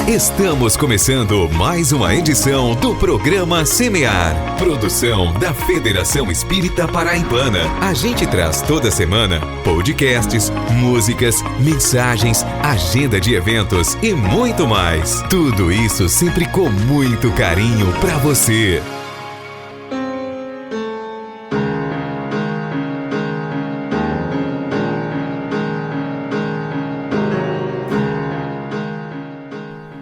Estamos começando mais uma edição do programa Semear, produção da Federação Espírita Paraibana. A gente traz toda semana podcasts, músicas, mensagens, agenda de eventos e muito mais. Tudo isso sempre com muito carinho para você.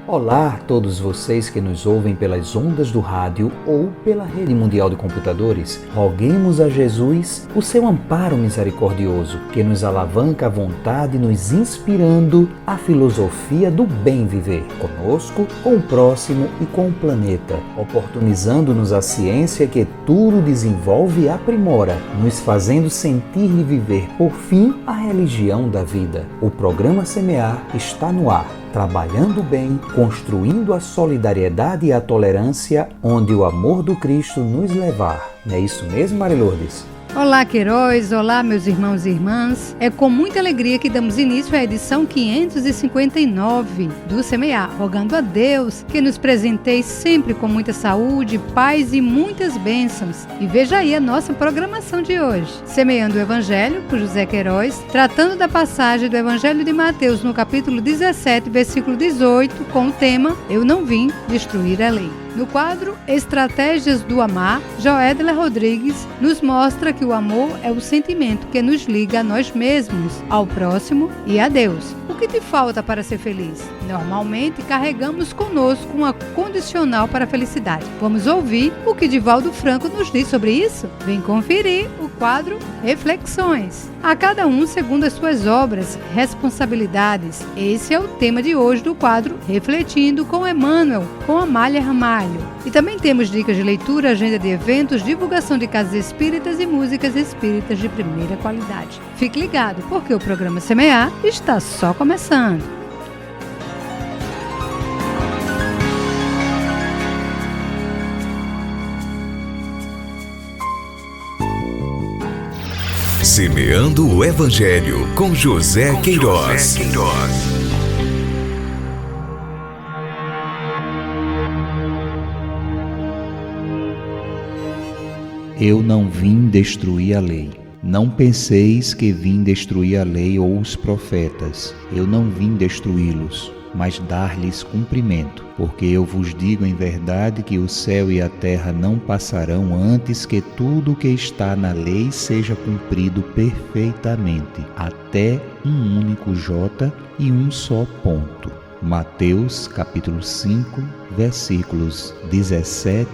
Olá a todos vocês que nos ouvem pelas ondas do rádio ou pela rede mundial de computadores. Roguemos a Jesus o seu amparo misericordioso, que nos alavanca à vontade, nos inspirando a filosofia do bem viver, conosco, com o próximo e com o planeta, oportunizando-nos a ciência que tudo desenvolve e aprimora, nos fazendo sentir e viver, por fim, a religião da vida. O programa Semear está no ar, trabalhando bem, construindo a solidariedade e a tolerância, onde o amor do Cristo nos levar. Não é isso mesmo, Maria Lourdes? Olá, Queiroz! Olá, meus irmãos e irmãs! É com muita alegria que damos início à edição 559 do Semear, rogando a Deus que nos presenteie sempre com muita saúde, paz e muitas bênçãos. E veja aí a nossa programação de hoje. Semeando o Evangelho, por José Queiroz, tratando da passagem do Evangelho de Mateus no capítulo 17, versículo 18, com o tema Eu não vim destruir a lei. No quadro Estratégias do Amar, Joédler Rodrigues nos mostra que o amor é o sentimento que nos liga a nós mesmos, ao próximo e a Deus. O que te falta para ser feliz? Normalmente carregamos conosco uma condicional para a felicidade. Vamos ouvir o que Divaldo Franco nos diz sobre isso? Vem conferir o quadro Reflexões. A cada um segundo as suas obras, responsabilidades. Esse é o tema de hoje do quadro Refletindo com Emmanuel, com Amália Ramalho. E também temos dicas de leitura, agenda de eventos, divulgação de casas espíritas e músicas espíritas de primeira qualidade. Fique ligado, porque o programa Semear está só começando. Semeando o Evangelho com José Queiroz. Eu não vim destruir a lei. Não penseis que vim destruir a lei ou os profetas. Eu não vim destruí-los, mas dar-lhes cumprimento. Porque eu vos digo em verdade que o céu e a terra não passarão antes que tudo o que está na lei seja cumprido perfeitamente, até um único J e um só ponto. Mateus capítulo 5, versículos 17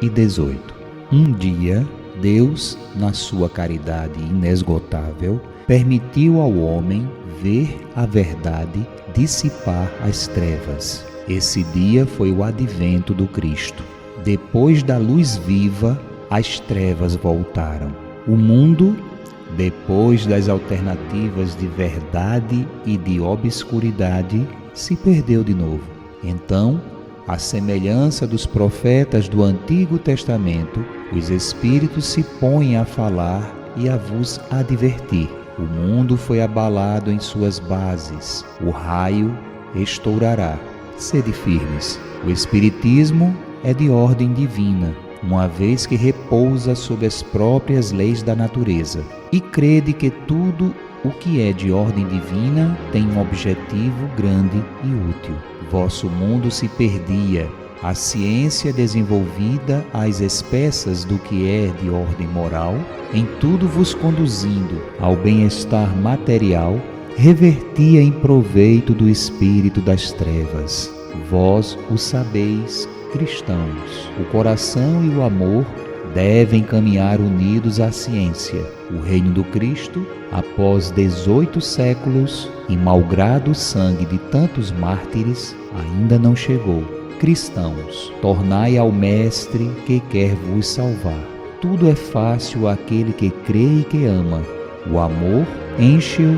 e 18. Um dia, Deus, na sua caridade inesgotável, permitiu ao homem ver a verdade dissipar as trevas. Esse dia foi o advento do Cristo. Depois da luz viva, as trevas voltaram. O mundo, depois das alternativas de verdade e de obscuridade, se perdeu de novo. Então, à semelhança dos profetas do Antigo Testamento, os Espíritos se põem a falar e a vos advertir. O mundo foi abalado em suas bases, o raio estourará. Sede firmes. O Espiritismo é de ordem divina, uma vez que repousa sob as próprias leis da natureza. E crede que tudo o que é de ordem divina tem um objetivo grande e útil. Vosso mundo se perdia, a ciência desenvolvida às espessas do que é de ordem moral, em tudo vos conduzindo ao bem-estar material, revertia em proveito do espírito das trevas. Vós o sabeis, cristãos. O coração e o amor devem caminhar unidos à ciência. O reino do Cristo, após 18 séculos e malgrado o sangue de tantos mártires, ainda não chegou. Cristãos, tornai ao Mestre que quer vos salvar. Tudo é fácil àquele que crê e que ama. O amor enche-o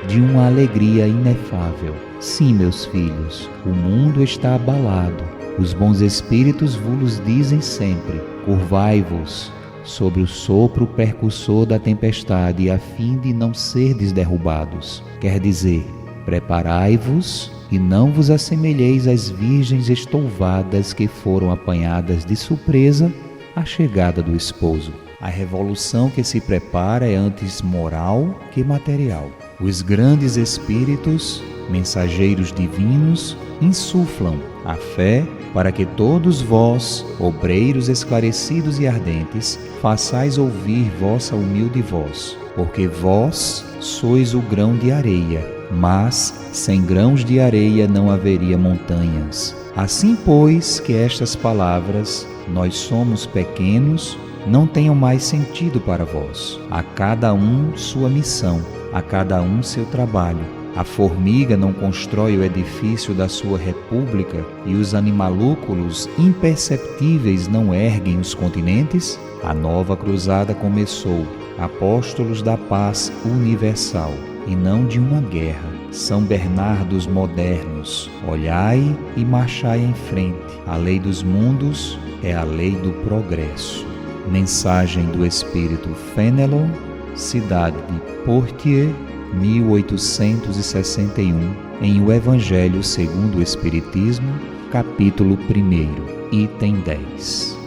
de uma alegria inefável. Sim, meus filhos, o mundo está abalado. Os bons espíritos vos dizem sempre: curvai-vos sobre o sopro percussor da tempestade, a fim de não serdes derrubados. Quer dizer, preparai-vos e não vos assemelheis às virgens estouvadas que foram apanhadas de surpresa à chegada do esposo. A revolução que se prepara é antes moral que material. Os grandes espíritos, mensageiros divinos, insuflam a fé para que todos vós, obreiros esclarecidos e ardentes, façais ouvir vossa humilde voz, porque vós sois o grão de areia, mas sem grãos de areia não haveria montanhas. Assim, pois, que estas palavras, nós somos pequenos, não tenham mais sentido para vós. A cada um sua missão, a cada um seu trabalho. A formiga não constrói o edifício da sua república e os animalúculos imperceptíveis não erguem os continentes? A nova cruzada começou, apóstolos da paz universal, e não de uma guerra. São Bernardos modernos, olhai e marchai em frente. A lei dos mundos é a lei do progresso. Mensagem do Espírito Fénelon, cidade de Poitiers, 1861, em O Evangelho segundo o Espiritismo, capítulo 1, item 10.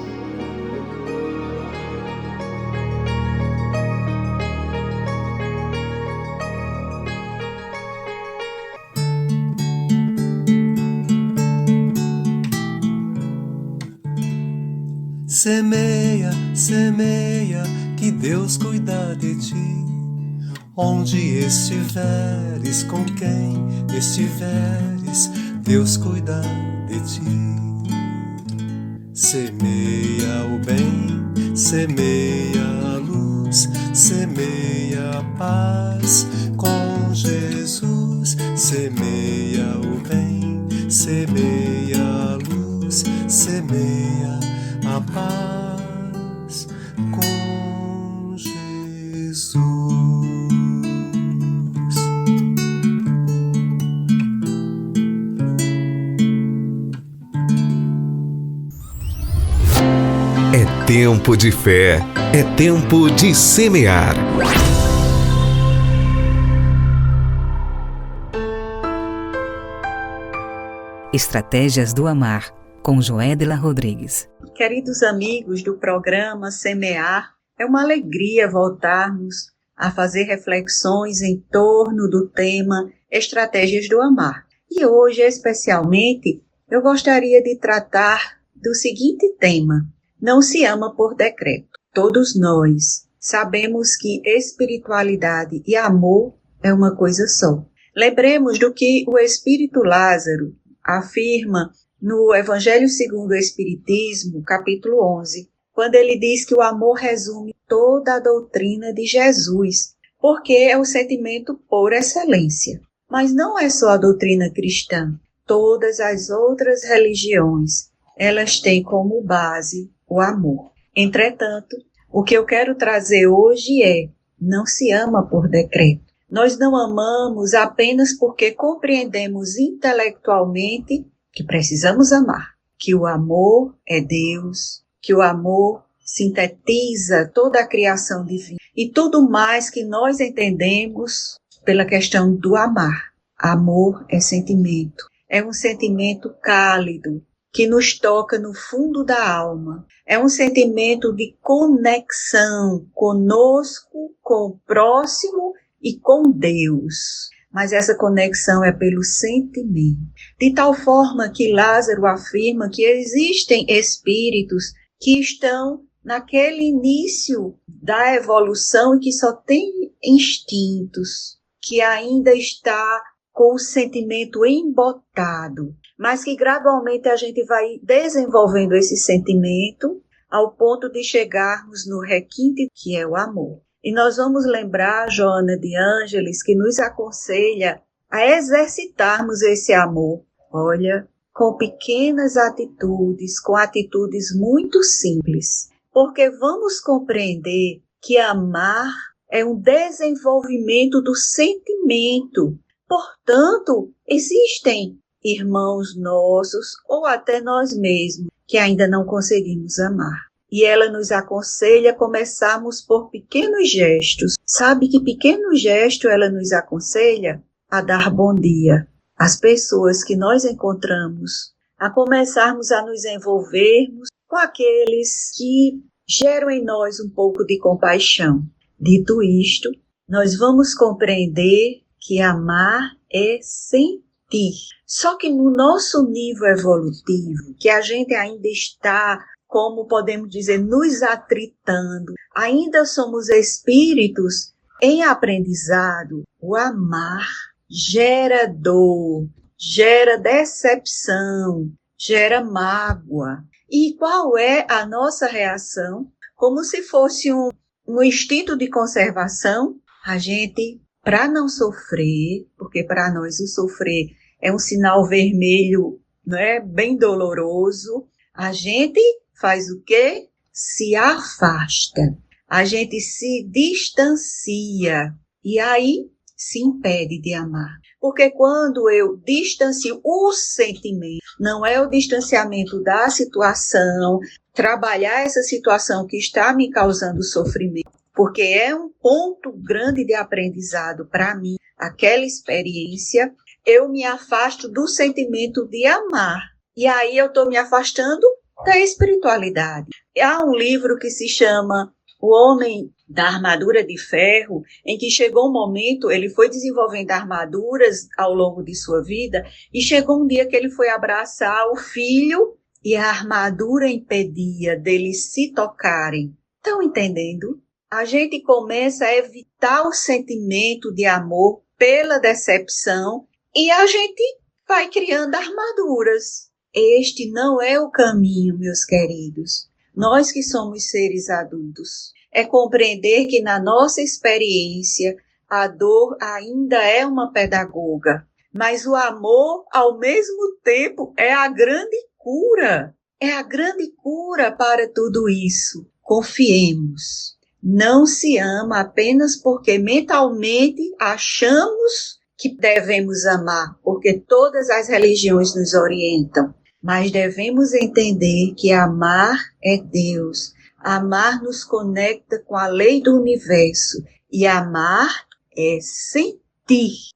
Semeia, semeia, que Deus cuida de ti. Onde estiveres, com quem estiveres, Deus cuida de ti. Semeia o bem, semeia a luz, semeia a paz com Jesus. Semeia o bem, semeia a luz, semeia a paz com Jesus. É tempo de fé, é tempo de semear. Estratégias do Amar, com Joédela Rodrigues. Queridos amigos do programa Semear, é uma alegria voltarmos a fazer reflexões em torno do tema Estratégias do Amar. E hoje, especialmente, eu gostaria de tratar do seguinte tema: não se ama por decreto. Todos nós sabemos que espiritualidade e amor é uma coisa só. Lembremos do que o Espírito Lázaro afirma no Evangelho segundo o Espiritismo, capítulo 11, quando ele diz que o amor resume toda a doutrina de Jesus, porque é o sentimento por excelência. Mas não é só a doutrina cristã. Todas as outras religiões, elas têm como base o amor. Entretanto, o que eu quero trazer hoje é: não se ama por decreto. Nós não amamos apenas porque compreendemos intelectualmente que precisamos amar, que o amor é Deus, que o amor sintetiza toda a criação divina e tudo mais que nós entendemos pela questão do amar. Amor é sentimento, é um sentimento cálido que nos toca no fundo da alma. É um sentimento de conexão conosco, com o próximo e com Deus. Mas essa conexão é pelo sentimento. De tal forma que Lázaro afirma que existem espíritos que estão naquele início da evolução e que só têm instintos, que ainda está com o sentimento embotado, mas que gradualmente a gente vai desenvolvendo esse sentimento ao ponto de chegarmos no requinte que é o amor. E nós vamos lembrar Joana de Ângeles, que nos aconselha a exercitarmos esse amor. Olha, com pequenas atitudes, com atitudes muito simples. Porque vamos compreender que amar é um desenvolvimento do sentimento. Portanto, existem irmãos nossos ou até nós mesmos que ainda não conseguimos amar. E ela nos aconselha a começarmos por pequenos gestos. Sabe que pequeno gesto ela nos aconselha? A dar bom dia. as pessoas que nós encontramos, a começarmos a nos envolvermos com aqueles que geram em nós um pouco de compaixão. Dito isto, nós vamos compreender que amar é sentir. Só que no nosso nível evolutivo, que a gente ainda está, como podemos dizer, nos atritando, ainda somos espíritos em aprendizado, o amar gera dor, gera decepção, gera mágoa. E qual é a nossa reação? Como se fosse um instinto de conservação, a gente, para não sofrer, porque para nós o sofrer é um sinal vermelho, né, bem doloroso, a gente faz o quê? Se afasta, a gente se distancia e aí se impede de amar. Porque quando eu distancio o sentimento, não é o distanciamento da situação, trabalhar essa situação que está me causando sofrimento, porque é um ponto grande de aprendizado para mim, aquela experiência, eu me afasto do sentimento de amar. E aí eu estou me afastando da espiritualidade. Há um livro que se chama O Homem da Armadura de Ferro, em que chegou um momento, ele foi desenvolvendo armaduras ao longo de sua vida, e chegou um dia que ele foi abraçar o filho e a armadura impedia deles se tocarem. Estão entendendo? A gente começa a evitar o sentimento de amor pela decepção e a gente vai criando armaduras. Este não é o caminho, meus queridos. Nós que somos seres adultos, é compreender que na nossa experiência a dor ainda é uma pedagoga, mas o amor, ao mesmo tempo, é a grande cura. É a grande cura para tudo isso. Confiemos. Não se ama apenas porque mentalmente achamos que devemos amar, porque todas as religiões nos orientam. Mas devemos entender que amar é Deus. Amar nos conecta com a lei do universo. E amar é sentir.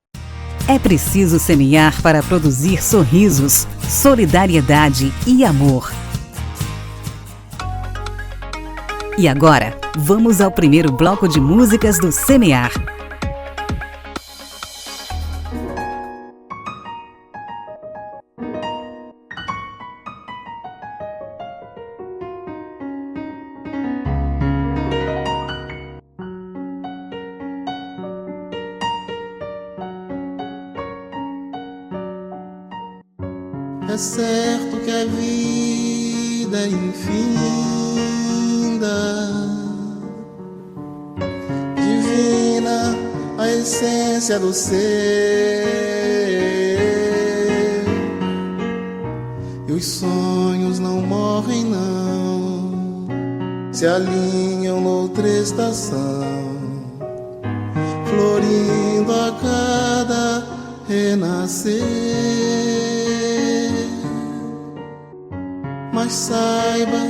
É preciso semear para produzir sorrisos, solidariedade e amor. E agora, vamos ao primeiro bloco de músicas do Semear. É certo que a vida é infinda, divina a essência do ser, e os sonhos não morrem não, se alinham noutra estação, florindo a cada renascer. Mas saiba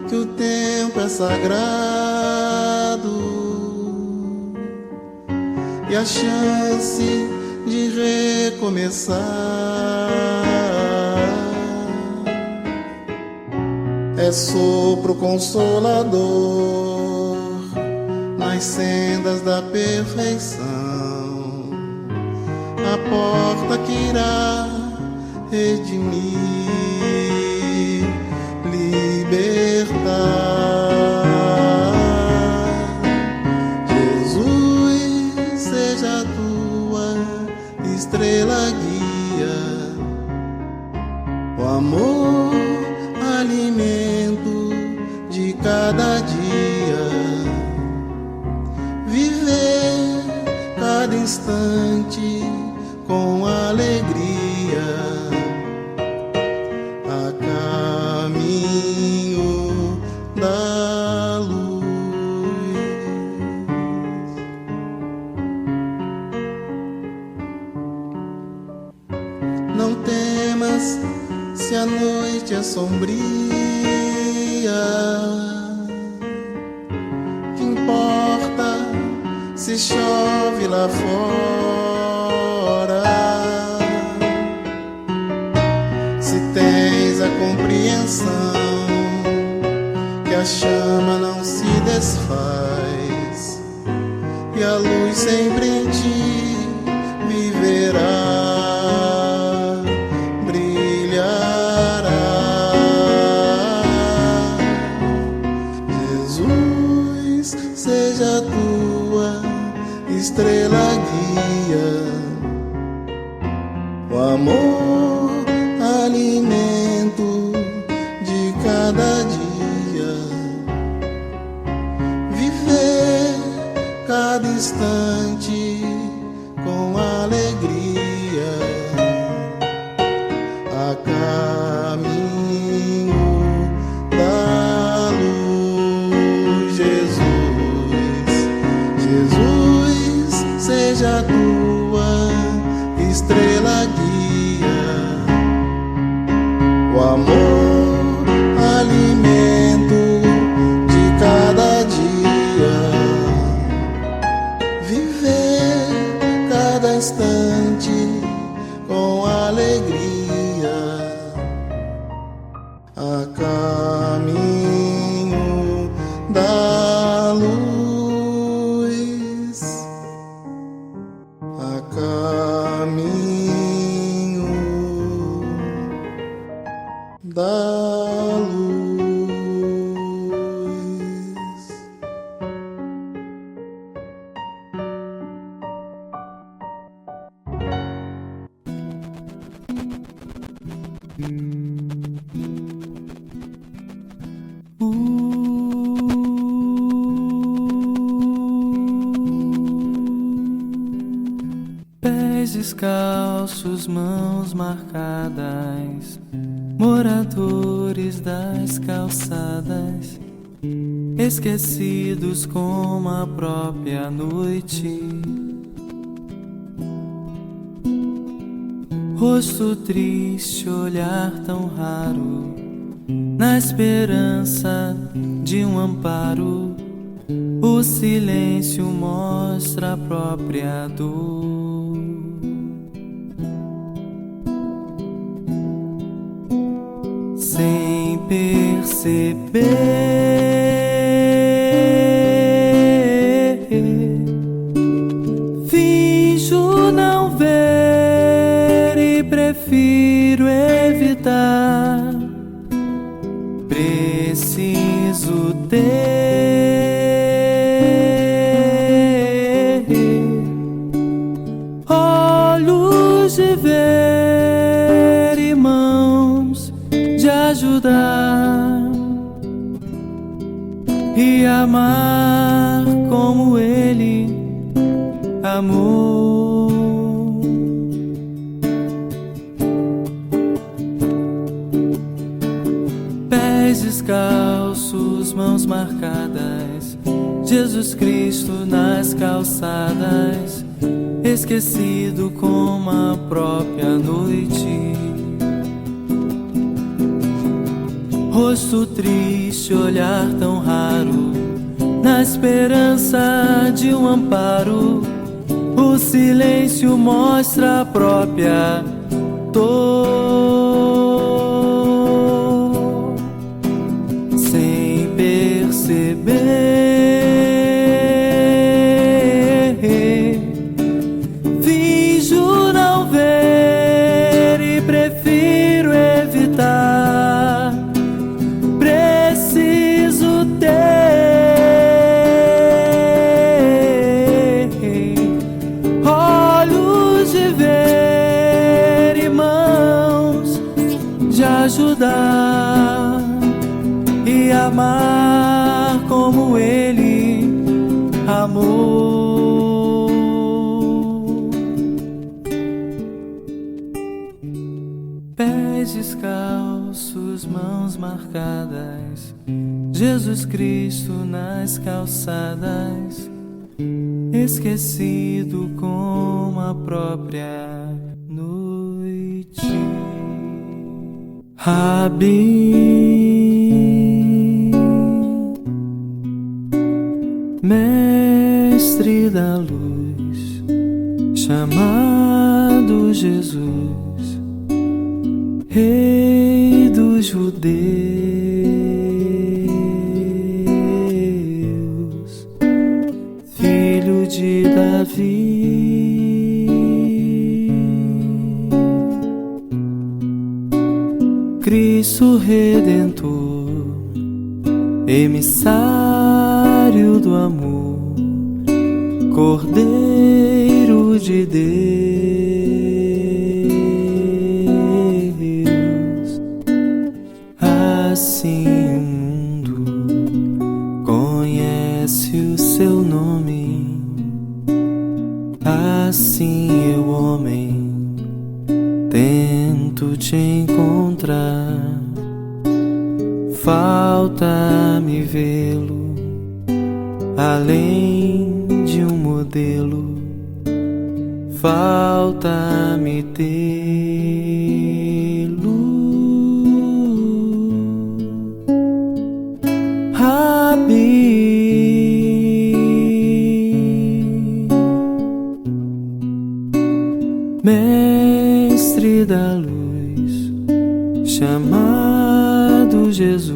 que o tempo é sagrado e a chance de recomeçar é sopro consolador nas sendas da perfeição, a porta que irá redimir, Jesus, seja a tua estrela guia, o amor, alimento de cada dia, viver cada instante com alegria. Se a noite é sombria, que importa se chove lá fora? se tens a compreensão que a chama não se desfaz e a luz sempre em ti viverá, brilhará. Jesus, seja a tua estrela guia, o amor, alimento de cada dia, viver cada instante com alegria, a caminho da luz. Jesus, seja a tua estrela guia, o amor, alimento de cada dia, viver cada instante com alegria, a caminho da luz, a caminho da luz. Pés descalços, mãos marcadas, moradores das calçadas, esquecidos como a própria noite. Rosto triste, olhar tão raro, na esperança de um amparo, o silêncio mostra a própria dor. Sem perceber, finjo não ver e prefiro evitar. Preciso ter olhos de ver e mãos de ajudar e amar como Ele amou. Pés descalços, mãos marcadas, Jesus Cristo nas calçadas, esquecido como a própria noite. Rosto triste, olhar tão raro, na esperança de um amparo, o silêncio mostra a própria dor. Sem perceber, finjo não ver e prefiro evitar. Preciso ter olhos de ver e mãos de ajudar e amar como Ele amou. Pés descalços, mãos marcadas, Jesus Cristo nas calçadas, esquecido como a própria noite. Rabi, mestre da luz, chamado Jesus, Rei dos judeus, filho de Davi, Cristo Redentor, emissário do amor, Cordeiro de Deus. Assim o mundo conhece o seu nome, assim eu, homem, tento te encontrar. Falta-me vê-lo, além de um modelo, falta-me tê-lo. Rabi, mestre da luz, chamado Jesus,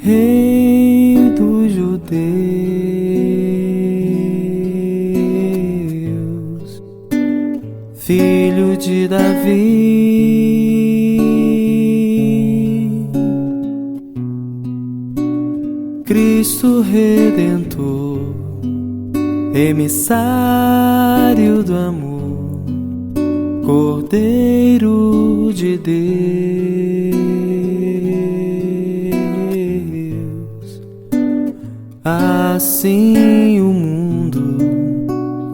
Rei dos judeus, filho de Davi, Cristo Redentor, emissário do amor, Cordeiro de Deus. Assim o mundo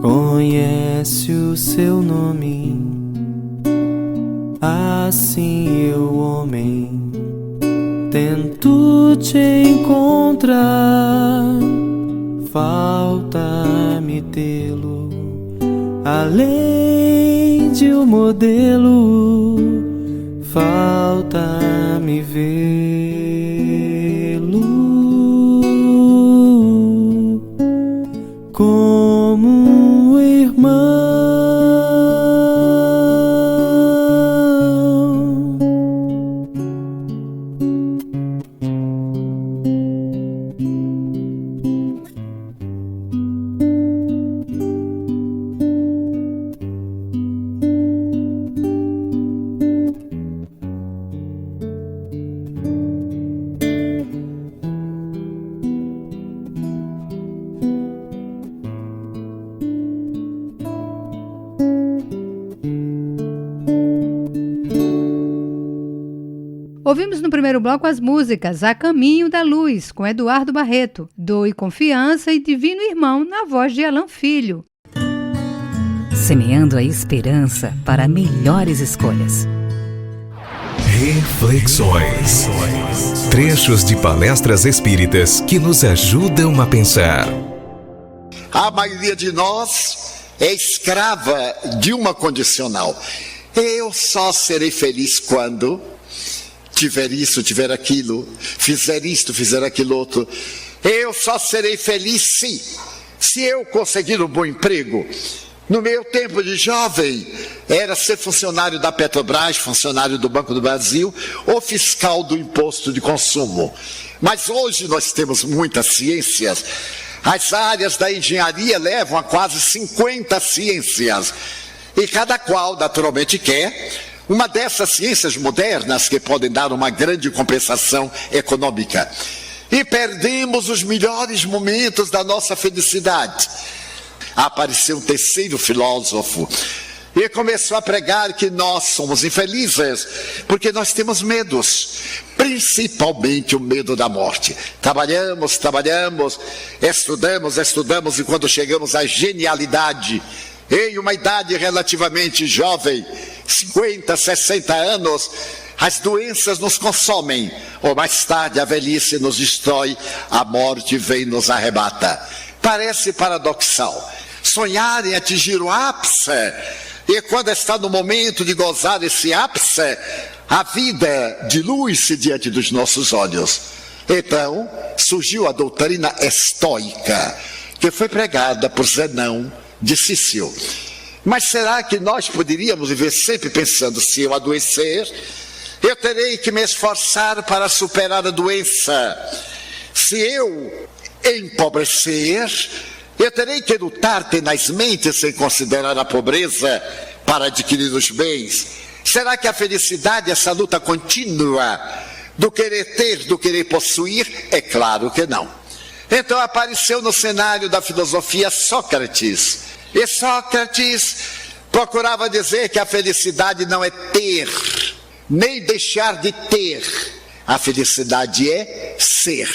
conhece o seu nome, assim eu, homem, tento te encontrar. Falta-me tê-lo, além de um modelo, falta-me vê-lo como um irmão. Ouvimos no primeiro bloco as músicas A Caminho da Luz, com Eduardo Barreto, Doe Confiança e Divino Irmão, na voz de Alan Filho. Semeando a esperança para melhores escolhas. Reflexões. Trechos de palestras espíritas que nos ajudam a pensar. A maioria de nós é escrava de uma condicional. Eu só serei feliz quando tiver isso, tiver aquilo, fizer isto, fizer aquilo outro. Eu só serei feliz se eu conseguir um bom emprego. No meu tempo de jovem, era ser funcionário da Petrobras, funcionário do Banco do Brasil ou fiscal do imposto de consumo. Mas hoje nós temos muitas ciências. As áreas da engenharia levam a quase 50 ciências. E cada qual, naturalmente, quer uma dessas ciências modernas que podem dar uma grande compensação econômica. E perdemos os melhores momentos da nossa felicidade. Apareceu um terceiro filósofo e começou a pregar que nós somos infelizes porque nós temos medos, principalmente o medo da morte. Trabalhamos, estudamos e quando chegamos à genialidade, em uma idade relativamente jovem, 50, 60 anos, as doenças nos consomem, ou mais tarde a velhice nos destrói, a morte vem e nos arrebata. Parece paradoxal sonhar em atingir o ápice, e quando está no momento de gozar esse ápice, a vida dilui-se diante dos nossos olhos. Então surgiu a doutrina estoica, que foi pregada por Zenão de Cício. Mas será que nós poderíamos viver sempre pensando, se eu adoecer, eu terei que me esforçar para superar a doença? Se eu empobrecer, eu terei que lutar tenazmente sem considerar a pobreza para adquirir os bens? Será que a felicidade é essa luta contínua do querer ter, do querer possuir? É claro que não. Então apareceu no cenário da filosofia Sócrates. E Sócrates procurava dizer que a felicidade não é ter, nem deixar de ter. A felicidade é ser.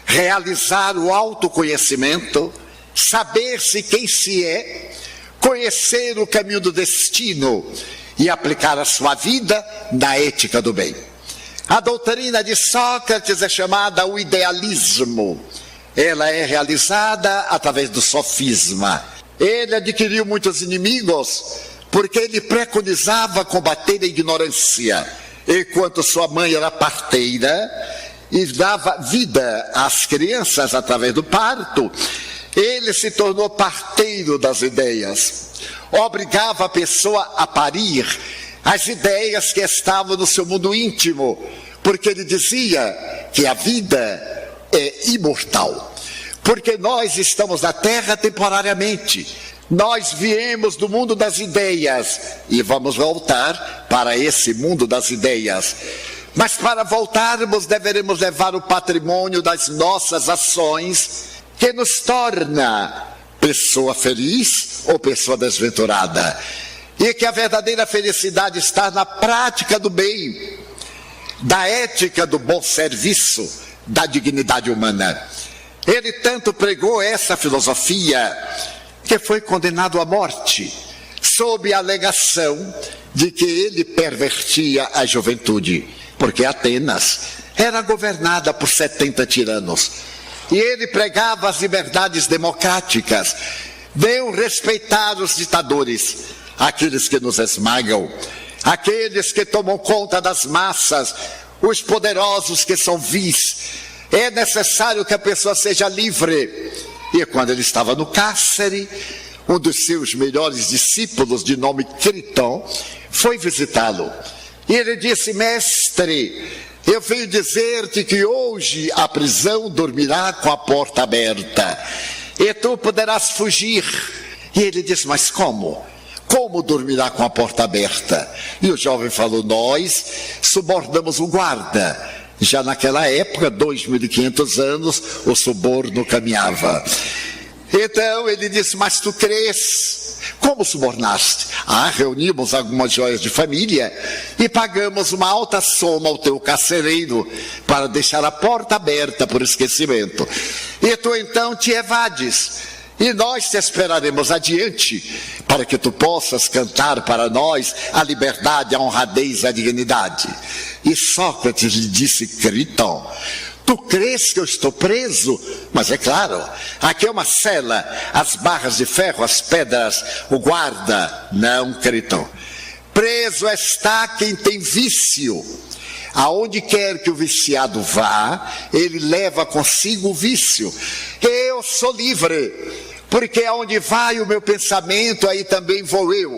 Realizar o autoconhecimento, saber-se quem se é, conhecer o caminho do destino e aplicar a sua vida na ética do bem. A doutrina de Sócrates é chamada o idealismo. Ela é realizada através do sofisma. Ele adquiriu muitos inimigos porque ele preconizava combater a ignorância. Enquanto sua mãe era parteira e dava vida às crianças através do parto, ele se tornou parteiro das ideias. Obrigava a pessoa a parir as ideias que estavam no seu mundo íntimo, porque ele dizia que a vida é imortal. Porque nós estamos na Terra temporariamente. Nós viemos do mundo das ideias e vamos voltar para esse mundo das ideias. Mas para voltarmos, deveremos levar o patrimônio das nossas ações, que nos torna pessoa feliz ou pessoa desventurada. E que a verdadeira felicidade está na prática do bem, da ética do bom serviço, da dignidade humana. Ele tanto pregou essa filosofia que foi condenado à morte, sob a alegação de que ele pervertia a juventude, porque Atenas era governada por 70 tiranos. E ele pregava as liberdades democráticas, deu respeitar os ditadores, aqueles que nos esmagam, aqueles que tomam conta das massas, os poderosos que são vis. É necessário que a pessoa seja livre. E quando ele estava no cárcere, um dos seus melhores discípulos, de nome Critão, foi visitá-lo. E ele disse: mestre, eu venho dizer-te que hoje a prisão dormirá com a porta aberta, e tu poderás fugir. E ele disse: mas como? Como dormirá com a porta aberta? E o jovem falou: nós subornamos o guarda. Já naquela época, 2.500 anos, o suborno caminhava. Então ele disse: mas tu crês? Como subornaste? Reunimos algumas joias de família e pagamos uma alta soma ao teu carcereiro para deixar a porta aberta por esquecimento. E tu então te evades. E nós te esperaremos adiante, para que tu possas cantar para nós a liberdade, a honradez, a dignidade. E Sócrates lhe disse: Critão, tu crês que eu estou preso? Mas é claro, aqui é uma cela, as barras de ferro, as pedras, o guarda. Não, Critão. Preso está quem tem vício. Aonde quer que o viciado vá, ele leva consigo o vício. Eu sou livre, porque aonde vai o meu pensamento, aí também vou eu.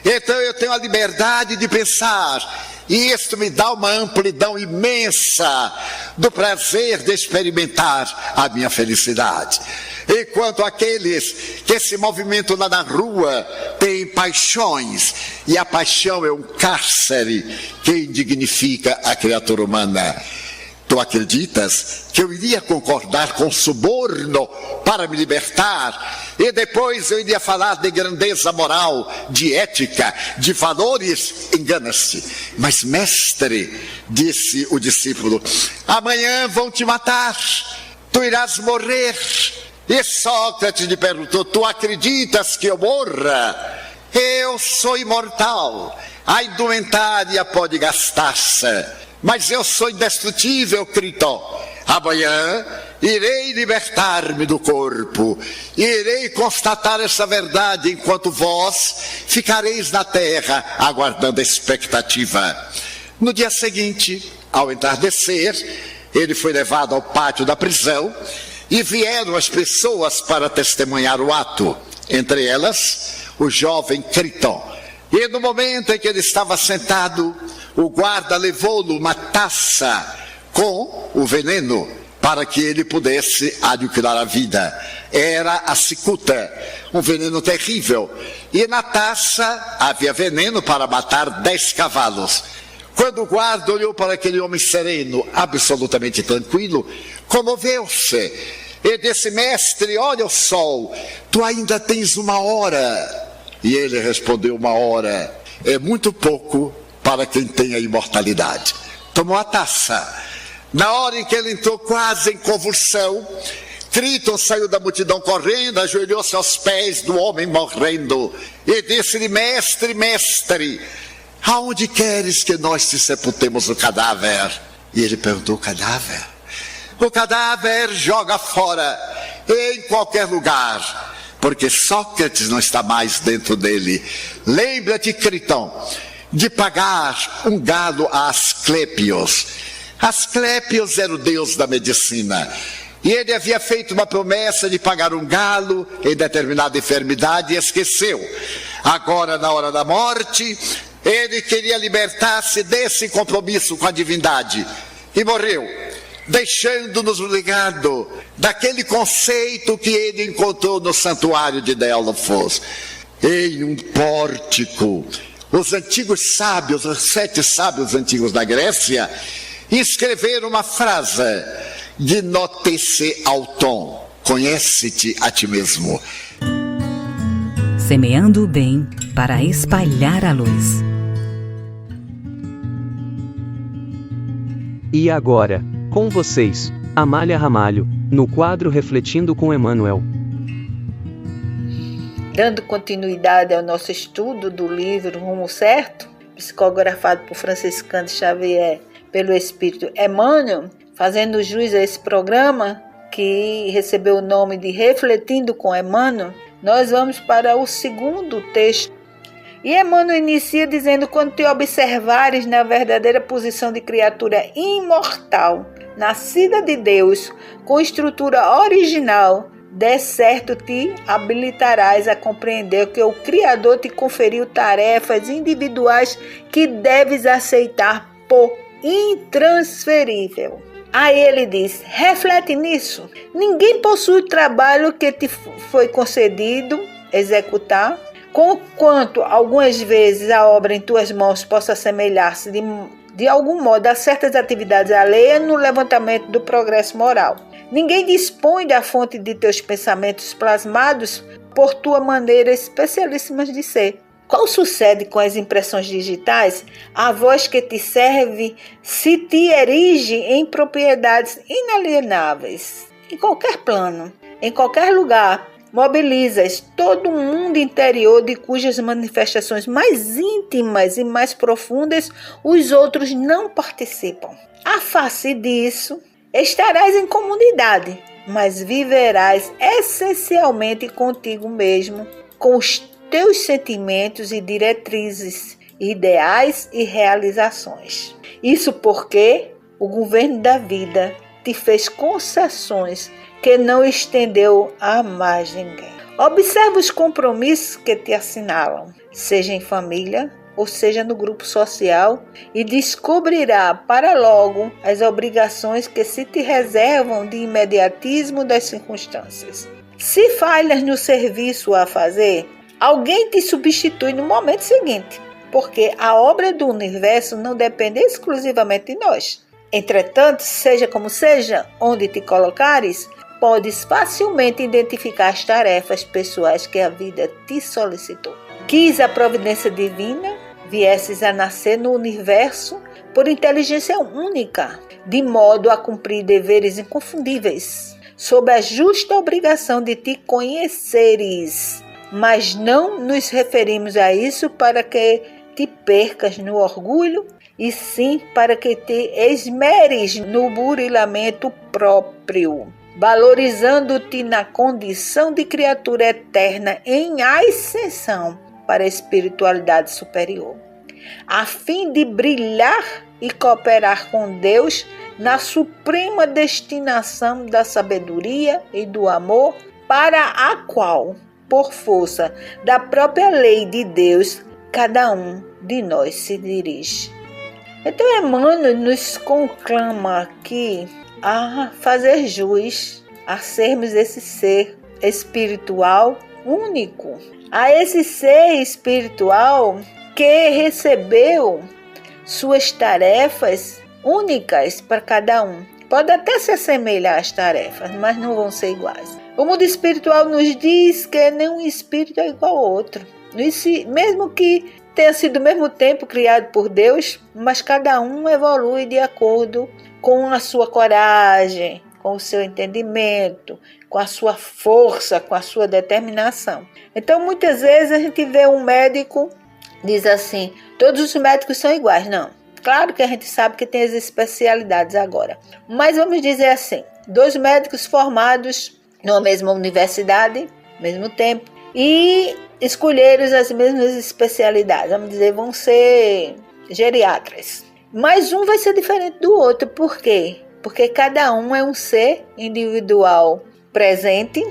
Então eu tenho a liberdade de pensar, e isto me dá uma amplidão imensa do prazer de experimentar a minha felicidade. Enquanto aqueles que se movimentam lá na rua têm paixões, e a paixão é um cárcere que indignifica a criatura humana. Tu acreditas que eu iria concordar com suborno para me libertar? E depois eu iria falar de grandeza moral, de ética, de valores? Engana-se. Mas mestre, disse o discípulo, amanhã vão te matar, tu irás morrer. E Sócrates lhe perguntou: tu acreditas que eu morra? Eu sou imortal, a indumentária pode gastar-se, mas eu sou indestrutível, Critão. Amanhã irei libertar-me do corpo, irei constatar essa verdade, enquanto vós ficareis na terra aguardando a expectativa. No dia seguinte, ao entardecer, ele foi levado ao pátio da prisão e vieram as pessoas para testemunhar o ato. Entre elas, o jovem Criton. E no momento em que ele estava sentado, o guarda levou-lhe uma taça com o veneno para que ele pudesse aniquilar a vida. Era a cicuta, um veneno terrível. E na taça havia veneno para matar 10 cavalos. Quando o guarda olhou para aquele homem sereno, absolutamente tranquilo, comoveu-se. E disse: mestre, olha o sol, tu ainda tens 1 hora. E ele respondeu: 1 hora é muito pouco para quem tem a imortalidade. Tomou a taça. Na hora em que ele entrou quase em convulsão, Criton saiu da multidão correndo, ajoelhou-se aos pés do homem morrendo e disse-lhe: mestre, mestre, aonde queres que nós te sepultemos o cadáver? E ele perguntou: o cadáver? O cadáver joga fora, em qualquer lugar, porque Sócrates não está mais dentro dele. Lembra-te, Criton, de pagar um galo a Asclépios. Asclépios era o deus da medicina. E ele havia feito uma promessa de pagar um galo em determinada enfermidade e esqueceu. Agora, na hora da morte, ele queria libertar-se desse compromisso com a divindade. E morreu, deixando-nos o legado daquele conceito que ele encontrou no santuário de Delfos. Em um pórtico, os antigos sábios, os 7 sábios antigos da Grécia, escreveram uma frase: Gnótese auton, conhece-te a ti mesmo. Semeando o bem para espalhar a luz. E agora, com vocês, Amália Ramalho, no quadro Refletindo com Emmanuel. Dando continuidade ao nosso estudo do livro Rumo Certo, psicografado por Franciscano Xavier pelo Espírito Emmanuel, fazendo jus a esse programa que recebeu o nome de Refletindo com Emmanuel, nós vamos para o segundo texto. E Emmanuel inicia dizendo: quando te observares na verdadeira posição de criatura imortal, nascida de Deus, com estrutura original, de certo te habilitarás a compreender que o Criador te conferiu tarefas individuais que deves aceitar por intransferível. Aí ele diz: reflete nisso. Ninguém possui o trabalho que te foi concedido executar, conquanto algumas vezes a obra em tuas mãos possa assemelhar-se de algum modo a certas atividades alheias no levantamento do progresso moral. Ninguém dispõe da fonte de teus pensamentos plasmados por tua maneira especialíssima de ser. Qual sucede com as impressões digitais? A voz que te serve se te erige em propriedades inalienáveis. Em qualquer plano, em qualquer lugar, mobilizas todo um mundo interior de cujas manifestações mais íntimas e mais profundas os outros não participam. A face disso, estarás em comunidade, mas viverás essencialmente contigo mesmo, com os teus sentimentos e diretrizes, ideais e realizações. Isso porque o governo da vida te fez concessões que não estendeu a mais ninguém. Observa os compromissos que te assinalam, seja em família ou seja no grupo social, e descobrirá para logo as obrigações que se te reservam de imediatismo das circunstâncias. Se falhas no serviço a fazer, alguém te substitui no momento seguinte, porque a obra do universo não depende exclusivamente de nós. Entretanto, seja como seja, onde te colocares, podes facilmente identificar as tarefas pessoais que a vida te solicitou. Quis a providência divina, viesses a nascer no universo por inteligência única, de modo a cumprir deveres inconfundíveis, sob a justa obrigação de te conheceres. Mas não nos referimos a isso para que te percas no orgulho, e sim para que te esmeres no burilamento próprio, valorizando-te na condição de criatura eterna em ascensão para a espiritualidade superior, a fim de brilhar e cooperar com Deus na suprema destinação da sabedoria e do amor, para a qual por força da própria lei de Deus, cada um de nós se dirige. Então Emmanuel nos conclama aqui a fazer jus, a sermos esse ser espiritual único, a esse ser espiritual que recebeu suas tarefas únicas para cada um. Pode até se assemelhar às tarefas, mas não vão ser iguais. O mundo espiritual nos diz que nenhum espírito é igual ao outro. Mesmo que tenha sido ao mesmo tempo criado por Deus, mas cada um evolui de acordo com a sua coragem, com o seu entendimento, com a sua força, com a sua determinação. Então, muitas vezes a gente vê um médico, diz assim, todos os médicos são iguais. Não. Claro que a gente sabe que tem as especialidades agora. Mas vamos dizer assim, 2 médicos formados na mesma universidade, ao mesmo tempo, e escolheram as mesmas especialidades. Vamos dizer, vão ser geriatras. Mas um vai ser diferente do outro. Por quê? Porque cada um é um ser individual presente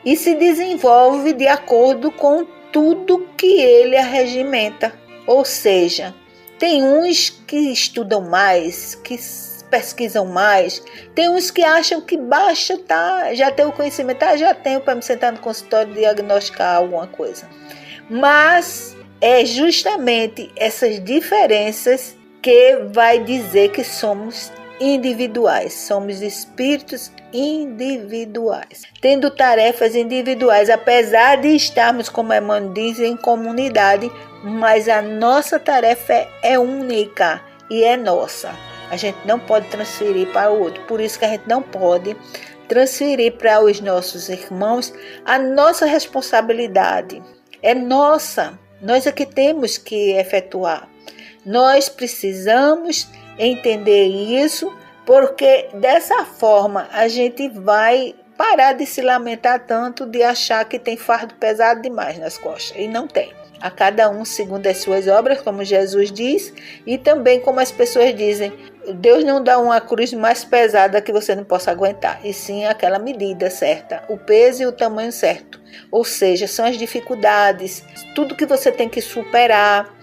e se desenvolve de acordo com tudo que ele arregimenta. Ou seja, tem uns que estudam mais, que pesquisam mais, tem uns que acham que basta já ter o conhecimento, já tenho para me sentar no consultório e diagnosticar alguma coisa. Mas é justamente essas diferenças que vai dizer que somos individuais, somos espíritos individuais, tendo tarefas individuais, apesar de estarmos, como Emmanuel diz, em comunidade, mas a nossa tarefa é única e é nossa. A gente não pode transferir para o outro, por isso que a gente não pode transferir para os nossos irmãos a nossa responsabilidade. É nossa, nós é que temos que efetuar. Nós precisamos entender isso, porque dessa forma a gente vai parar de se lamentar tanto, de achar que tem fardo pesado demais nas costas, e não tem. A cada um segundo as suas obras, como Jesus diz, e também como as pessoas dizem, Deus não dá uma cruz mais pesada que você não possa aguentar, e sim aquela medida certa, o peso e o tamanho certo. Ou seja, são as dificuldades, tudo que você tem que superar,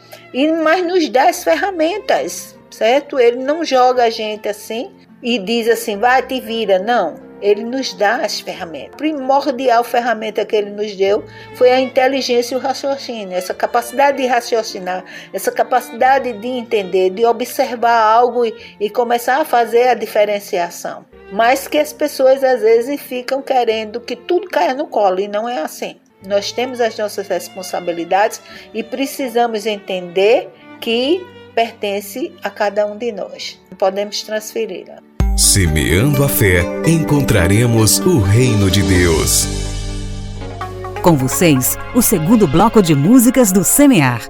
mas nos dá as ferramentas, certo? Ele não joga a gente assim e diz assim, vai, te vira, não. Ele nos dá as ferramentas. A primordial ferramenta que ele nos deu foi a inteligência e o raciocínio. Essa capacidade de raciocinar, essa capacidade de entender, de observar algo e começar a fazer a diferenciação. Mas que as pessoas às vezes ficam querendo que tudo caia no colo, e não é assim. Nós temos as nossas responsabilidades e precisamos entender que pertence a cada um de nós. Não podemos transferi-la. Semeando a fé, encontraremos o reino de Deus. Com vocês, o segundo bloco de músicas do Semear.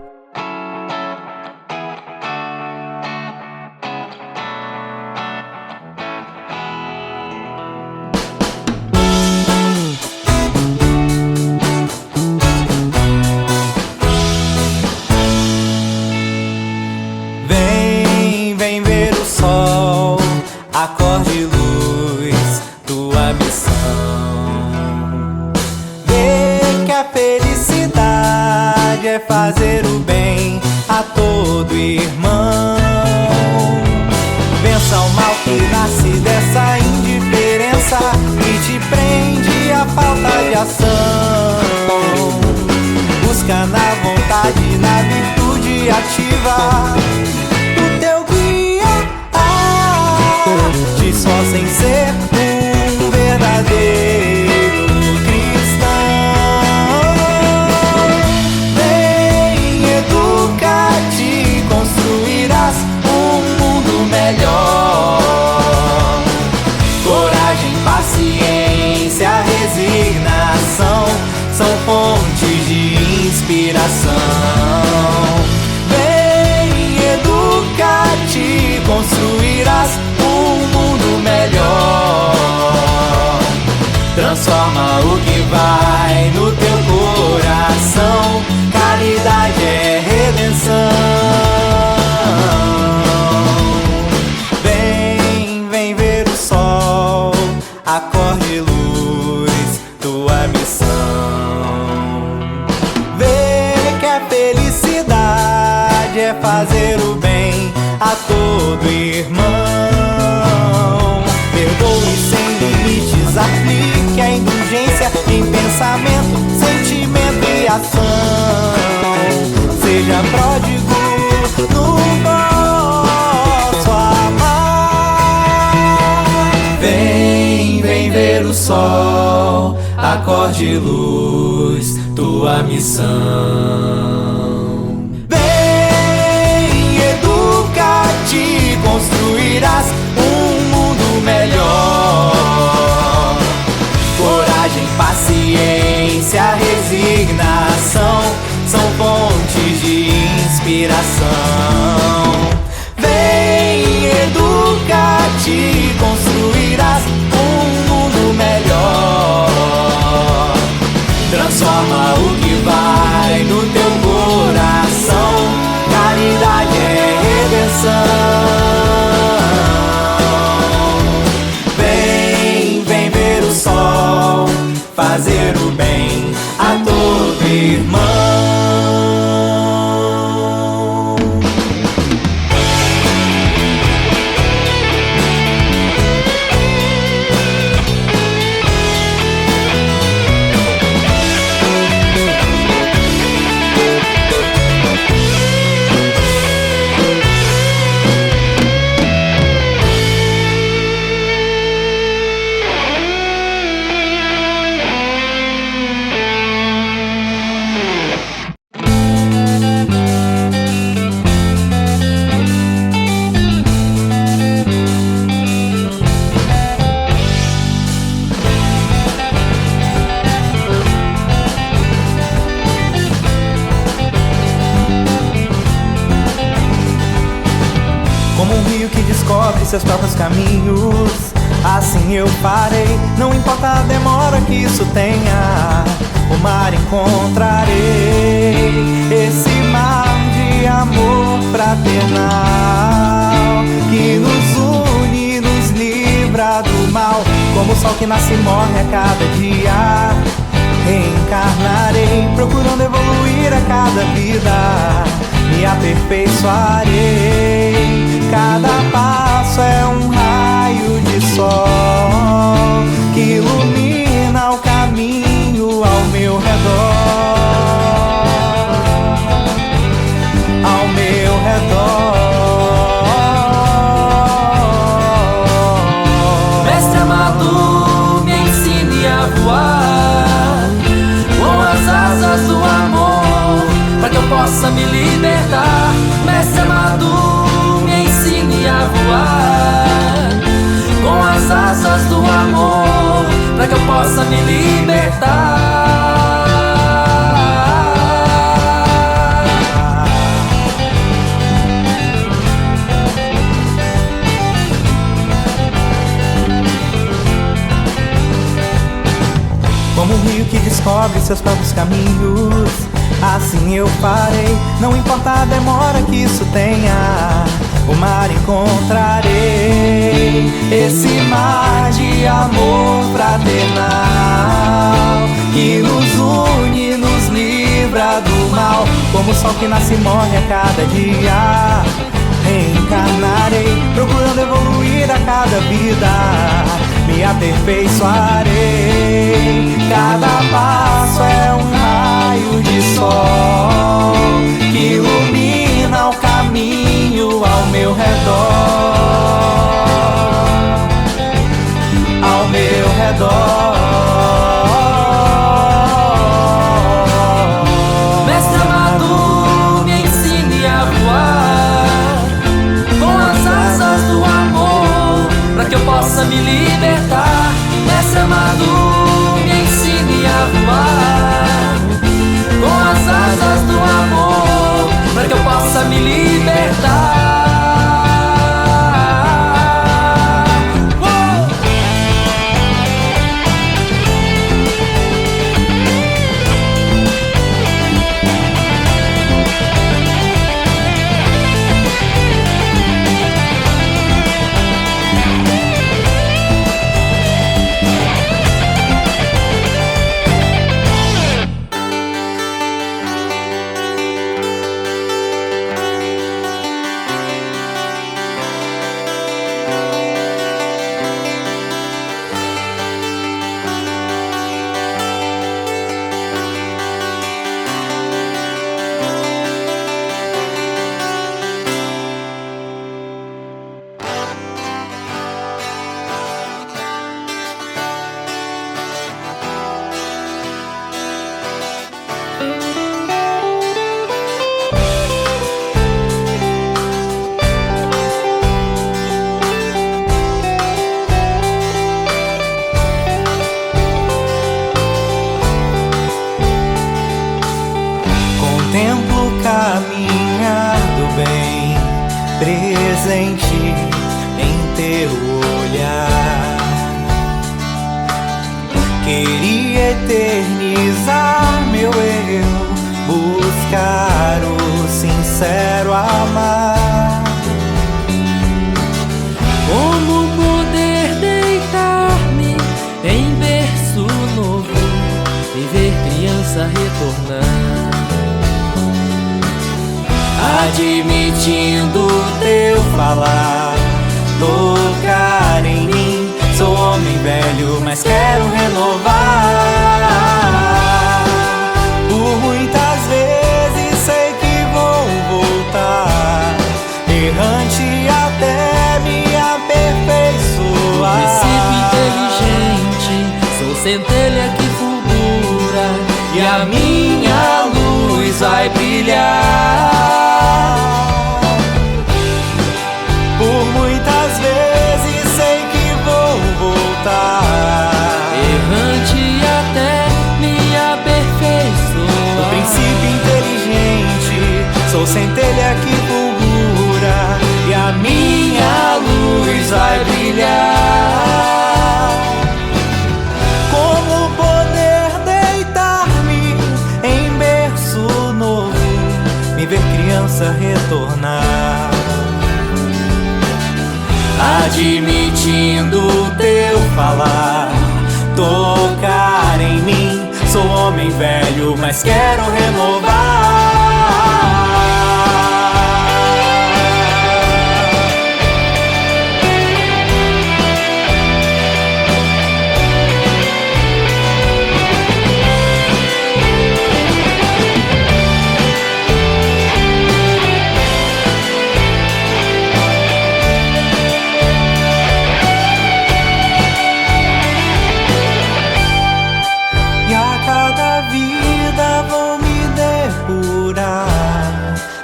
Vem ver o sol, acorde luz, tua missão. Vê que a felicidade é fazer o bem a todo irmão. Vença o mal que nasce dessa indiferença e te prende a falta de ação. Busca na vontade, na virtude ativa do teu guia, de só sem ser um verdadeiro cristão. Vem, educa-te, construirás um mundo melhor. Coragem, paciência, resignação são fontes de inspiração. Vem, a todo irmão. Perdoe sem limites, aplique a indulgência em pensamento, sentimento e ação. Seja pródigo no vosso amar. Vem, vem ver o sol, acorde luz, tua missão. Vem, educa-te, construirás um mundo melhor. Coragem, paciência, resignação são fontes de inspiração. Vem, educa-te, construirás um mundo melhor. Transforma o que vai no teu coração. Caridade é redenção. Vem, vem ver o sol, fazer o bem a todo irmão. Seus próprios caminhos, assim eu farei. Não importa a demora que isso tenha, o mar encontrarei. Esse mar de amor fraternal que nos une, nos livra do mal. Como o sol que nasce e morre a cada dia, reencarnarei, procurando evoluir a cada vida. Me aperfeiçoarei. Cada passo é um raio de sol que ilumina o caminho ao meu redor. Ao meu redor. Mestre amado, me ensine a voar com as asas do amor, para que eu possa me libertar. Mestre amado, me ensine a voar com as asas do amor, para que eu possa me libertar. Como um rio que descobre seus próprios caminhos, assim eu farei. Não importa a demora que isso tenha, o mar encontrarei. Esse mar de amor fraternal que nos une, nos livra do mal. Como o sol que nasce e morre a cada dia, reencarnarei, procurando evoluir a cada vida. Me aperfeiçoarei. Cada passo é um raio de sol que ilumina o caminho ao meu redor. Ao meu redor. Mestre amado, me ensine a voar com as asas do amor, para que eu possa me libertar. Mestre amado, me ensine a voar com as asas do amor, presente em teu olhar. Queria eternizar meu eu, buscar o sincero amar. Como poder deitar-me em berço novo e ver criança retornar, admitindo teu falar, tocar em mim. Sou homem velho, mas quero renovar. Por muitas vezes sei que vou voltar, errante até me aperfeiçoar. Princípio inteligente, sou centelha que fulgura, e a minha luz vai brilhar. Por muitas vezes sei que vou voltar, errante até me aperfeiçoar. O princípio inteligente, sou centelha que fulgura, e a minha luz vai brilhar. Como poder deitar-me em berço novo, me ver criança retornar, admitindo teu falar, tocar em mim. Sou homem velho, mas quero renovar.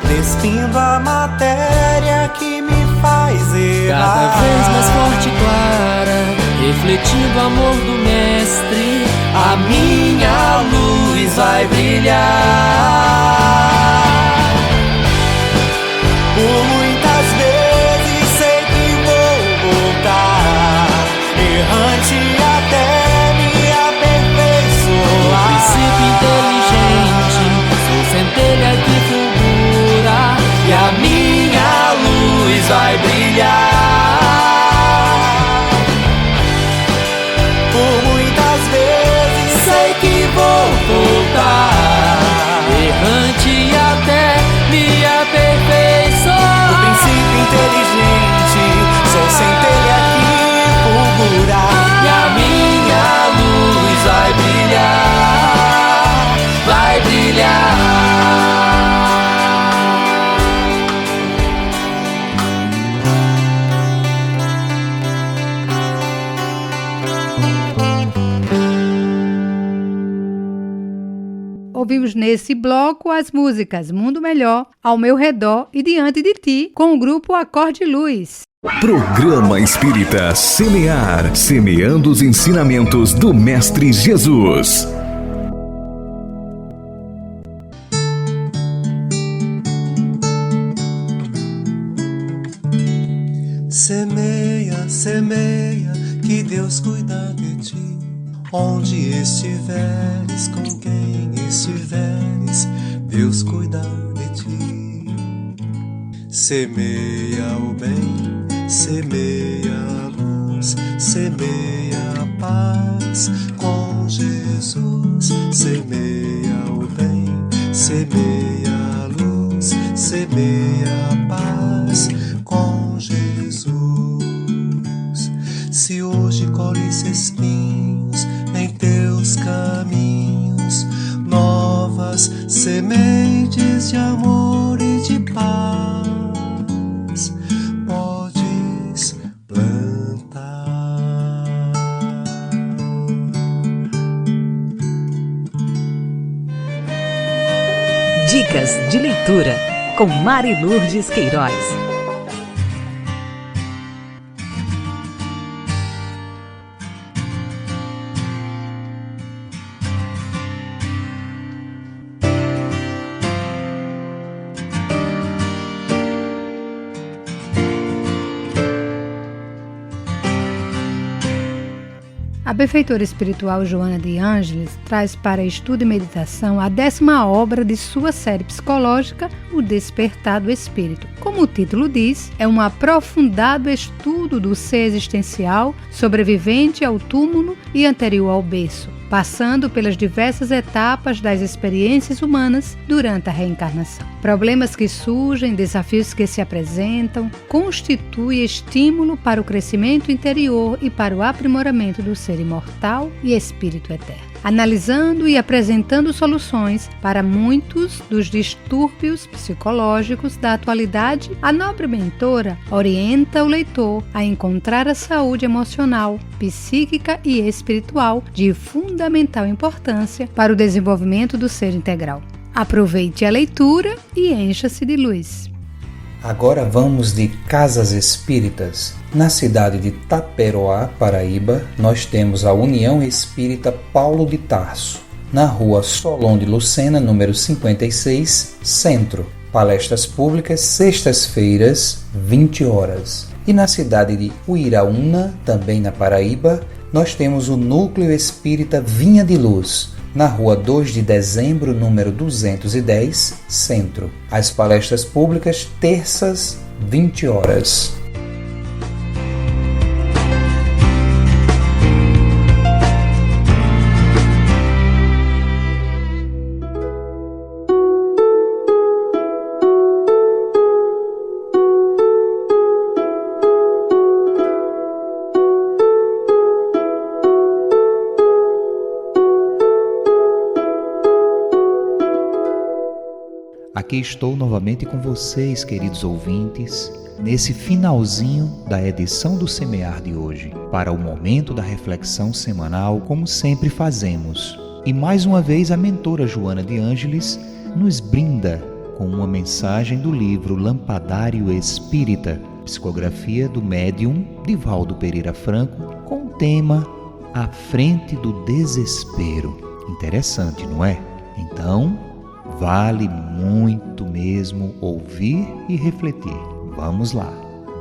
Despindo a matéria que me faz errar. Cada vez mais forte e clara, refletindo o amor do Mestre, a minha luz vai brilhar. Por muitas vezes sei que vou voltar, errante até me aperfeiçoar. Princípio inteligente, sou centelha que fulgura, e a minha luz vai brilhar. Por muitas vezes sei que vou voltar, errante até me aperfeiçoar. O princípio inteligente, sou centelha que fulgura, e a minha luz vai brilhar, vai brilhar. Ouvimos nesse bloco as músicas Mundo Melhor, Ao Meu Redor e Diante de Ti, com o grupo Acorde Luz. Programa Espírita Semear, semeando os ensinamentos do Mestre Jesus. Semeia, semeia, que Deus cuida de ti. Onde estiveres, com quem estiveres, Deus cuida de ti. Semeia o bem, semeia a luz, semeia a paz com Jesus. Semeia o bem, semeia a luz, semeia a paz com Jesus. Se hoje colhes espinhos em teus caminhos, novas sementes de amor e de paz podes plantar. Dicas de leitura com Mari Lourdes Queiroz. A benfeitora espiritual Joana de Ângeles traz para estudo e meditação a 10ª obra de sua série psicológica, O Despertar do Espírito. Como o título diz, é um aprofundado estudo do ser existencial, sobrevivente ao túmulo e anterior ao berço, passando pelas diversas etapas das experiências humanas durante a reencarnação. Problemas que surgem, desafios que se apresentam, constituem estímulo para o crescimento interior e para o aprimoramento do ser imortal e espírito eterno. Analisando e apresentando soluções para muitos dos distúrbios psicológicos da atualidade, a nobre mentora orienta o leitor a encontrar a saúde emocional, psíquica e espiritual de fundamental importância para o desenvolvimento do ser integral. Aproveite a leitura e encha-se de luz. Agora vamos de Casas Espíritas. Na cidade de Taperoá, Paraíba, nós temos a União Espírita Paulo de Tarso, na rua Solon de Lucena, número 56, Centro. Palestras públicas, sextas-feiras, 20 horas. E na cidade de Uiraúna, também na Paraíba, nós temos o Núcleo Espírita Vinha de Luz, na rua 2 de dezembro, número 210, Centro. As palestras públicas, terças, 20 horas. Aqui estou novamente com vocês, queridos ouvintes, nesse finalzinho da edição do Semear de hoje, para o momento da reflexão semanal, como sempre fazemos. E mais uma vez a mentora Joana de Ângeles nos brinda com uma mensagem do livro Lampadário Espírita, psicografia do médium Divaldo Pereira Franco, com o tema À Frente do Desespero. Interessante, não é? Então, vale muito mesmo ouvir e refletir. Vamos lá.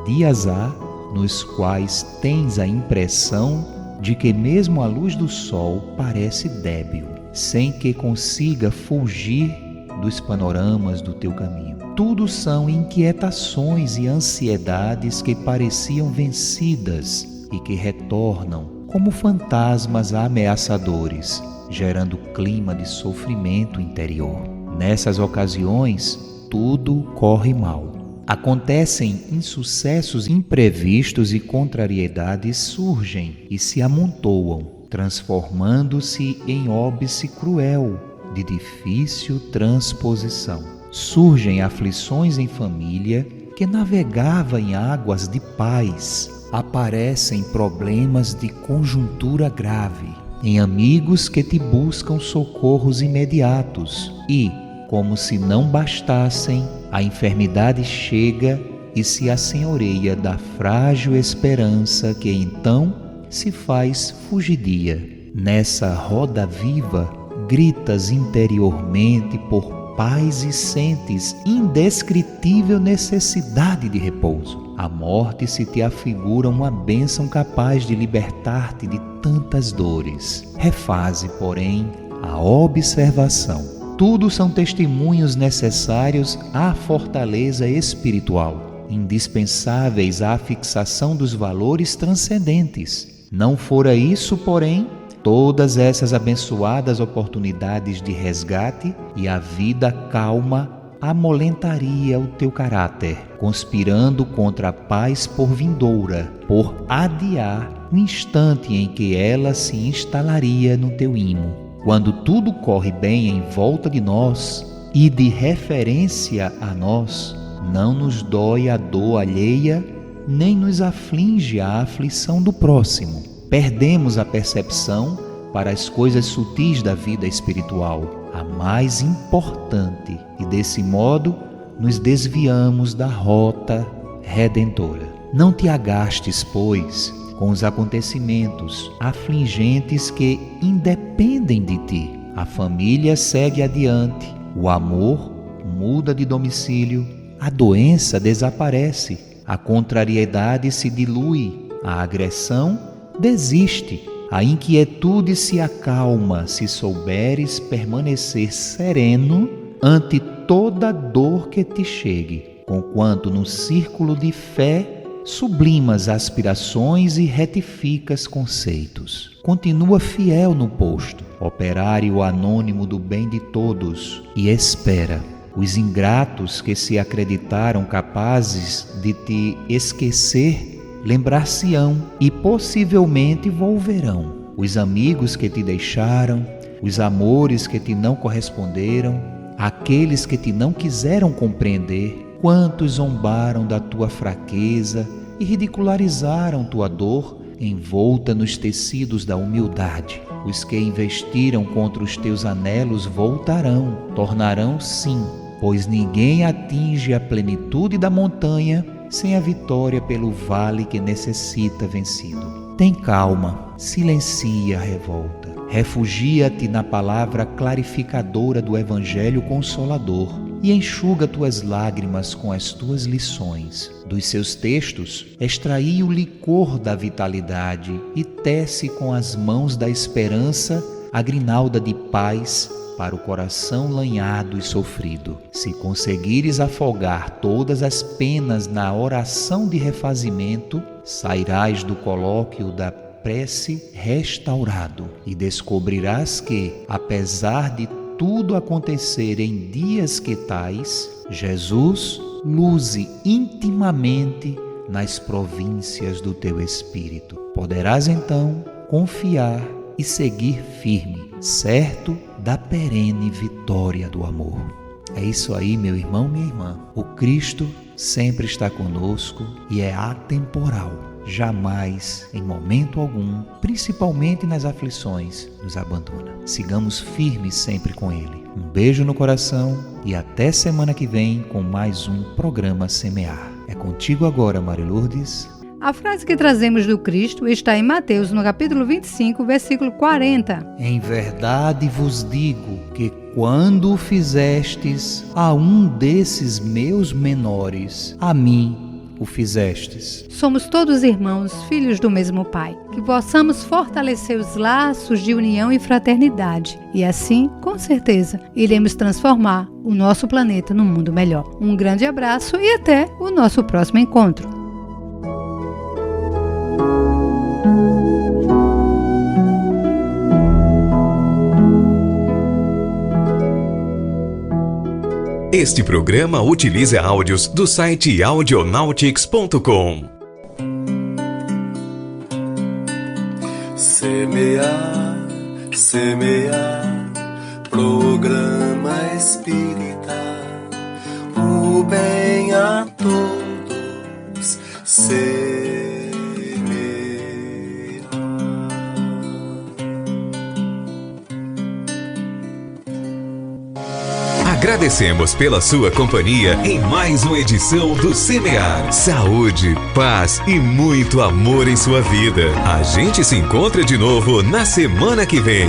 Dias há nos quais tens a impressão de que mesmo a luz do sol parece débil, sem que consiga fugir dos panoramas do teu caminho. Tudo são inquietações e ansiedades que pareciam vencidas e que retornam como fantasmas ameaçadores, gerando clima de sofrimento interior. Nessas ocasiões, tudo corre mal. Acontecem insucessos imprevistos e contrariedades surgem e se amontoam, transformando-se em óbice cruel, de difícil transposição. Surgem aflições em família que navegava em águas de paz. Aparecem problemas de conjuntura grave, em amigos que te buscam socorros imediatos e, como se não bastassem, a enfermidade chega e se assenhoreia da frágil esperança que então se faz fugidia. Nessa roda viva, gritas interiormente por paz e sentes indescritível necessidade de repouso. A morte se te afigura uma bênção capaz de libertar-te de tantas dores. Refaze, porém, a observação. Tudo são testemunhos necessários à fortaleza espiritual, indispensáveis à fixação dos valores transcendentes. Não fora isso, porém, todas essas abençoadas oportunidades de resgate e a vida calma amolentaria o teu caráter, conspirando contra a paz por vindoura, por adiar o instante em que ela se instalaria no teu imo. Quando tudo corre bem em volta de nós e de referência a nós, não nos dói a dor alheia, nem nos aflige a aflição do próximo. Perdemos a percepção para as coisas sutis da vida espiritual, a mais importante, e desse modo nos desviamos da rota redentora. Não te agastes, pois, com os acontecimentos afligentes que independem de ti. A família segue adiante, o amor muda de domicílio, a doença desaparece, a contrariedade se dilui, a agressão desiste, A inquietude se acalma se souberes permanecer sereno ante toda dor que te chegue, conquanto no círculo de fé sublimas aspirações e retificas conceitos. Continua fiel no posto, operário anônimo do bem de todos, e espera. Os ingratos que se acreditaram capazes de te esquecer lembrar-se-ão e possivelmente volverão. Os amigos que te deixaram, os amores que te não corresponderam, aqueles que te não quiseram compreender, quantos zombaram da tua fraqueza e ridicularizaram tua dor envolta nos tecidos da humildade. Os que investiram contra os teus anelos voltarão, tornarão sim, pois ninguém atinge a plenitude da montanha sem a vitória pelo vale que necessita vencido. Tem calma, silencia a revolta, refugia-te na palavra clarificadora do Evangelho Consolador e enxuga tuas lágrimas com as tuas lições. Dos seus textos, extrai o licor da vitalidade e tece com as mãos da esperança a grinalda de paz para o coração lanhado e sofrido. Se conseguires afogar todas as penas na oração de refazimento, sairás do colóquio da prece restaurado e descobrirás que, apesar de tudo acontecer em dias que tais, Jesus luze intimamente nas províncias do teu espírito. Poderás então confiar e seguir firme, certo da perene vitória do amor. É isso aí, meu irmão, minha irmã. O Cristo sempre está conosco e é atemporal. Jamais, em momento algum, principalmente nas aflições, nos abandona. Sigamos firmes sempre com Ele. Um beijo no coração e até semana que vem com mais um programa Semear. É contigo agora, Maria Lourdes. A frase que trazemos do Cristo está em Mateus, no capítulo 25, versículo 40. Em verdade vos digo que quando o fizestes a um desses meus menores, a mim o fizestes. Somos todos irmãos, filhos do mesmo Pai. Que possamos fortalecer os laços de união e fraternidade. E assim, com certeza, iremos transformar o nosso planeta num mundo melhor. Um grande abraço e até o nosso próximo encontro. Este programa utiliza áudios do site audionautics.com. Semear, semear, programa espírita, o bem a todos semear. Agradecemos pela sua companhia em mais uma edição do Semear. Saúde, paz e muito amor em sua vida. A gente se encontra de novo na semana que vem.